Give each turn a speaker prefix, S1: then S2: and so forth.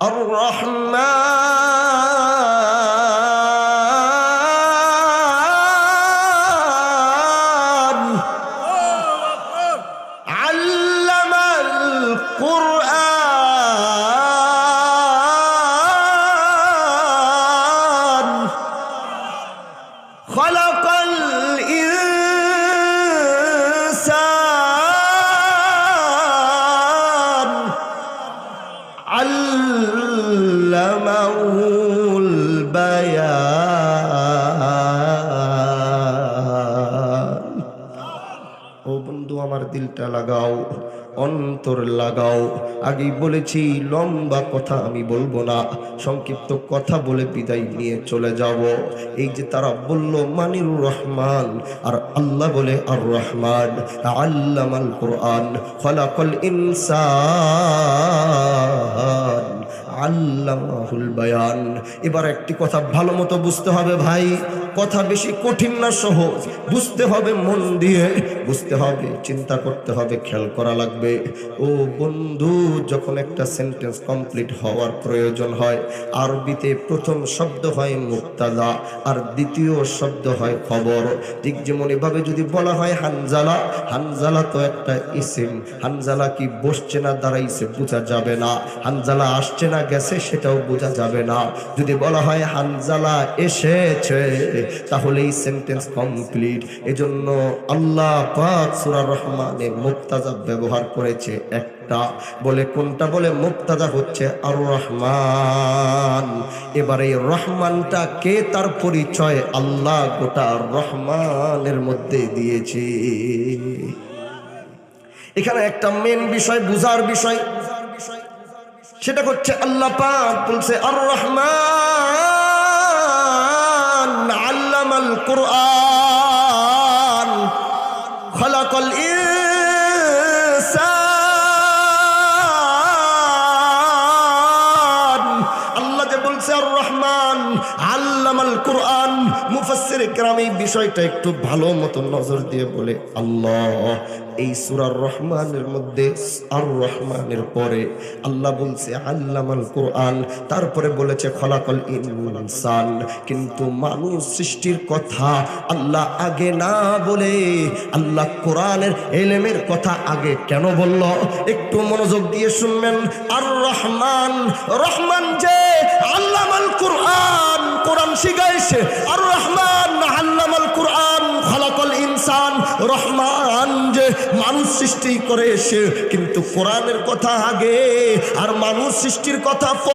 S1: আর রহমান আল্লামাল কুরআন খলাকাল ইনসান আল্লামাহুল বায়ান। ও বন্ধু, আমার দিলটা লাগাও, অন্তর লাগাও। আগেই বলেছি লম্বা কথা আমি বলবো না, সংক্ষিপ্ত কথা বলে বিদায় নিয়ে চলে যাব। এই যে তারা বলল মানির রহমান, আর আল্লাহ বলে আর রহমান। আল্লামাল কুরআন খলাকাল ইনসান আল্লামাহুল বায়ান। এবার একটি কথা ভালো মতো বুঝতে হবে ভাই, কথা বেশি কঠিন না, সহজ। বুঝতে হবে মন দিয়ে, বুঝতে হবে, চিন্তা করতে হবে, খেয়াল করা লাগবে। ও বন্ধু, যখন একটা সেন্টেন্স কমপ্লিট হওয়ার প্রয়োজন হয়, আরবিতে প্রথম শব্দ হয় মুবতাদা আর দ্বিতীয় শব্দ হয় খবর। ঠিক যেমন এভাবে যদি বলা হয় হানজালা, হানজালা তো একটা ইসিম। হানজালা কি বসছে না দাঁড়াইছে বোঝা যাবে না, হানজালা আসছে না গেছে সেটাও বোঝা যাবে না। যদি বলা হয় হানজালা এসেছে, তাহলে এই সেন্টেন্স কমপ্লিট। এজন্য আল্লাহ পাক সূরা রহমানে মুবতাদা ব্যবহার করেছে একটা, বলে কোনটা? বলে মুবতাদা হচ্ছে আর রহমান। এবার এই রহমানটা কে, তার পরিচয় আল্লাহ গোটা রহমানের মধ্যে দিয়েছে। এখানে একটা মেন বিষয়, বুঝার বিষয়, সেটা হচ্ছে আল্লাহ পাক বলছে আর রহমান আল্লামাল কুরআন খলাকাল ইনসান। আল্লাহ যে বলছে আর রহমান আল্লামাল কুরআন, মুফাসসিরে কেরাম এই বিষয়টা একটু ভালো মতো নজর দিয়ে বলে আল্লাহ এই সূরার রহমানের মধ্যে আর রহমানের পরে আল্লাহ বলছে আল্লামাল কুরআন, তারপরে বলেছে খলাকাল ইনসান। কিন্তু মানুষ সৃষ্টির কথা আল্লাহ আগে না বলে আল্লাহ কোরআনের ইলমের কথা আগে কেন বলল? একটু মনোযোগ দিয়ে শুনবেন। আর রহমান, রহমান যে আল্লামাল কুরআন, কোরআন শিখাইছে। আর রহমান আল্লামাল কুরআন খলাকাল ইনসান, রহমান যে মানুষ সৃষ্টি করে সে, কিন্তু কোরআনের কথা আগে আর মানুষ সৃষ্টির কথা